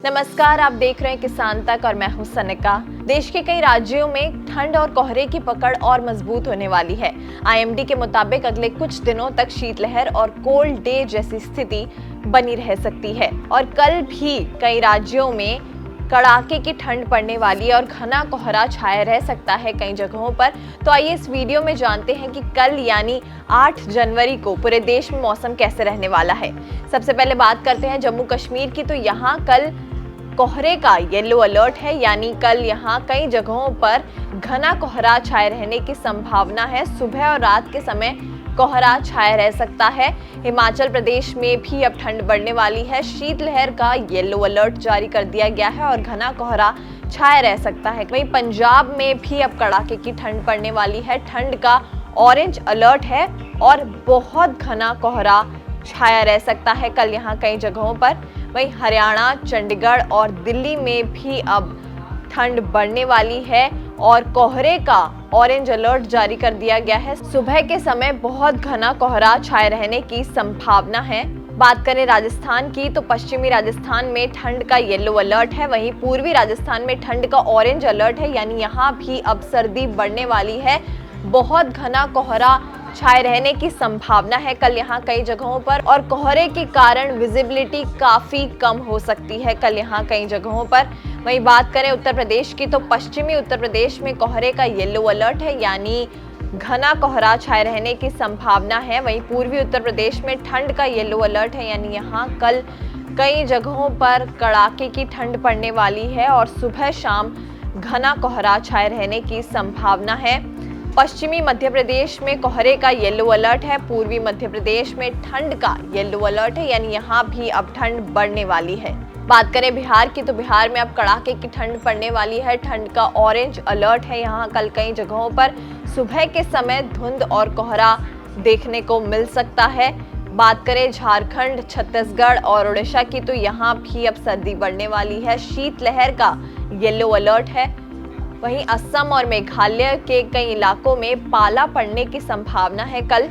नमस्कार, आप देख रहे हैं किसान तक और मैं हूं सनिका। देश के कई राज्यों में ठंड और कोहरे की पकड़ और मजबूत होने वाली है। आईएमडी के मुताबिक अगले कुछ दिनों तक शीतलहर और कोल्ड डे जैसी स्थिति बनी रह सकती है और कल भी कई राज्यों में कड़ाके की ठंड पड़ने वाली है और घना कोहरा छाया रह सकता है कई जगहों पर। तो आइए इस वीडियो में जानते हैं कि कल यानी 8 जनवरी को पूरे देश में मौसम कैसे रहने वाला है। सबसे पहले बात करते हैं जम्मू कश्मीर की। तो यहाँ कल कोहरे का येलो अलर्ट है, यानी कल यहाँ कई जगहों पर घना कोहरा छाए रहने की संभावना है। सुबह और रात के समय कोहरा छाया रह सकता है। हिमाचल प्रदेश में भी अब ठंड बढ़ने वाली है। शीतलहर का येलो अलर्ट जारी कर दिया गया है और घना कोहरा छाया रह सकता है। वहीं पंजाब में भी अब कड़ाके की ठंड पड़ने वाली है। ठंड का ऑरेंज अलर्ट है और बहुत घना कोहरा छाया रह सकता है कल यहाँ कई जगहों पर। वहीं हरियाणा, चंडीगढ़ और दिल्ली में भी अब ठंड बढ़ने वाली है और कोहरे का ऑरेंज अलर्ट जारी कर दिया गया है। सुबह के समय बहुत घना कोहरा छाए रहने की संभावना है। बात करें राजस्थान की, तो पश्चिमी राजस्थान में ठंड का येलो अलर्ट है। वहीं पूर्वी राजस्थान में ठंड का ऑरेंज अलर्ट है, यानी यहाँ भी अब सर्दी बढ़ने वाली है। बहुत घना कोहरा छाए रहने की संभावना है कल यहाँ कई जगहों पर और कोहरे के कारण विजिबिलिटी काफी कम हो सकती है कल यहाँ कई जगहों पर। वहीं बात करें उत्तर प्रदेश की, तो पश्चिमी उत्तर प्रदेश में कोहरे का येलो अलर्ट है, यानी घना कोहरा छाए रहने की संभावना है। वहीं पूर्वी उत्तर प्रदेश में ठंड का येलो अलर्ट है, यानी यहाँ कल कई जगहों पर कड़ाके की ठंड पड़ने वाली है और सुबह शाम घना कोहरा छाए रहने की संभावना है। पश्चिमी मध्य प्रदेश में कोहरे का येलो अलर्ट है। पूर्वी मध्य प्रदेश में ठंड का येलो अलर्ट है, यानी यहाँ भी अब ठंड बढ़ने वाली है। बात करें बिहार की, तो बिहार में अब कड़ाके की ठंड पड़ने वाली है। ठंड का ऑरेंज अलर्ट है यहाँ कल कई जगहों पर। सुबह के समय धुंध और कोहरा देखने को मिल सकता है। बात करें झारखंड, छत्तीसगढ़ और उड़ीसा की, तो यहाँ भी अब सर्दी बढ़ने वाली है। शीतलहर का येलो अलर्ट है। वहीं असम और मेघालय के कई इलाकों में पाला पड़ने की संभावना है कल।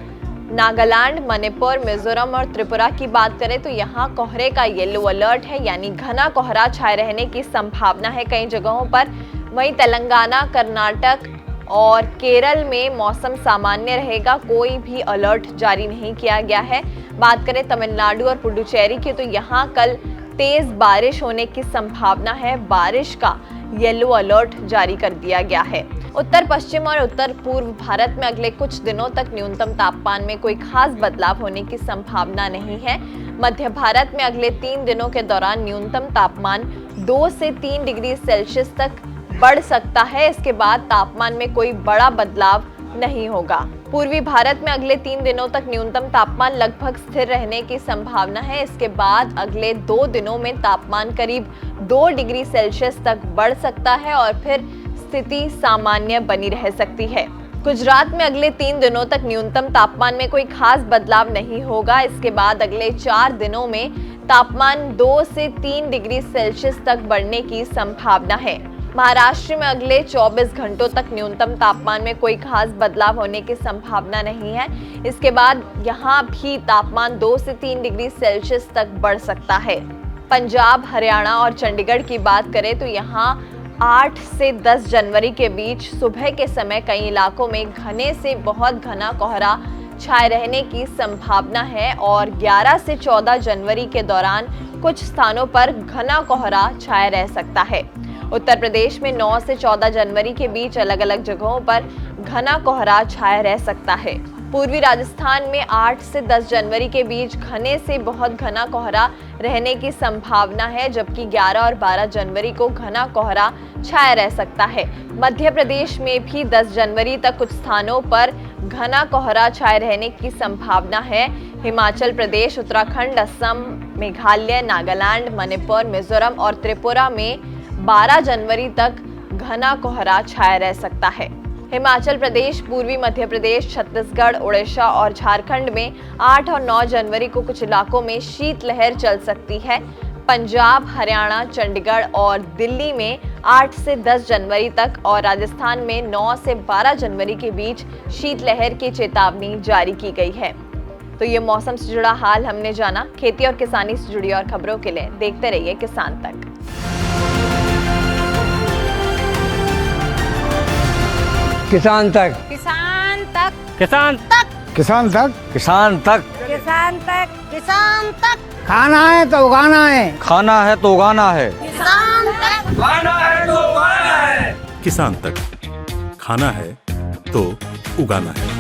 नागालैंड, मणिपुर, मिजोरम और त्रिपुरा की बात करें तो यहाँ कोहरे का येलो अलर्ट है, यानी घना कोहरा छाए रहने की संभावना है कई जगहों पर। वहीं तेलंगाना, कर्नाटक और केरल में मौसम सामान्य रहेगा, कोई भी अलर्ट जारी नहीं किया गया है। बात करें तमिलनाडु और पुडुचेरी की, तो यहाँ कल तेज बारिश होने की संभावना है। बारिश का येलो अलर्ट जारी कर दिया गया है। उत्तर पश्चिम और उत्तर पूर्व भारत में अगले कुछ दिनों तक न्यूनतम तापमान में कोई खास बदलाव होने की संभावना नहीं है। मध्य भारत में अगले 3 दिनों के दौरान न्यूनतम तापमान 2 से 3 डिग्री सेल्सियस तक बढ़ सकता है। इसके बाद तापमान में कोई बड़ा बदलाव नहीं होगा। पूर्वी भारत में अगले 3 दिनों तक न्यूनतम तापमान लगभग स्थिर रहने की संभावना है। इसके बाद अगले 2 दिनों में तापमान करीब 2 डिग्री सेल्सियस तक बढ़ सकता है और फिर स्थिति सामान्य बनी रह सकती है। गुजरात में अगले 3 दिनों तक न्यूनतम तापमान में कोई खास बदलाव नहीं होगा। इसके बाद अगले 4 दिनों में तापमान 2 से 3 डिग्री सेल्सियस तक बढ़ने की संभावना है। महाराष्ट्र में अगले 24 घंटों तक न्यूनतम तापमान में कोई खास बदलाव होने की संभावना नहीं है। इसके बाद यहाँ भी तापमान 2 से 3 डिग्री सेल्सियस तक बढ़ सकता है। पंजाब, हरियाणा और चंडीगढ़ की बात करें तो यहाँ 8 से 10 जनवरी के बीच सुबह के समय कई इलाकों में घने से बहुत घना कोहरा छाए रहने की संभावना है और 11 से 14 जनवरी के दौरान कुछ स्थानों पर घना कोहरा छाया रह सकता है। उत्तर प्रदेश में 9 से 14 जनवरी के बीच अलग अलग जगहों पर घना कोहरा छाया रह सकता है। पूर्वी राजस्थान में 8 से 10 जनवरी के बीच घने से बहुत घना कोहरा रहने की संभावना है, जबकि 11 और 12 जनवरी को घना कोहरा छाया रह सकता है। मध्य प्रदेश में भी 10 जनवरी तक कुछ स्थानों पर घना कोहरा छाए रहने की संभावना है। हिमाचल प्रदेश, उत्तराखंड, असम, मेघालय, नागालैंड, मणिपुर, मिजोरम और त्रिपुरा में 12 जनवरी तक घना कोहरा छाया रह सकता है। हिमाचल प्रदेश, पूर्वी मध्य प्रदेश, छत्तीसगढ़, उड़ीसा और झारखंड में 8 और 9 जनवरी को कुछ इलाकों में शीतलहर चल सकती है। पंजाब, हरियाणा, चंडीगढ़ और दिल्ली में 8 से 10 जनवरी तक और राजस्थान में 9 से 12 जनवरी के बीच शीतलहर की चेतावनी जारी की गई है। तो ये मौसम से जुड़ा हाल हमने जाना। खेती और किसानी से जुड़ी और खबरों के लिए देखते रहिए किसान तक। किसान तक, किसान तक, किसान तक, किसान तक, किसान तक, किसान तक, किसान तक, खाना है तो उगाना है, खाना है तो उगाना है, किसान तक, खाना है तो उगाना है। किसान तक, खाना है तो उगाना है।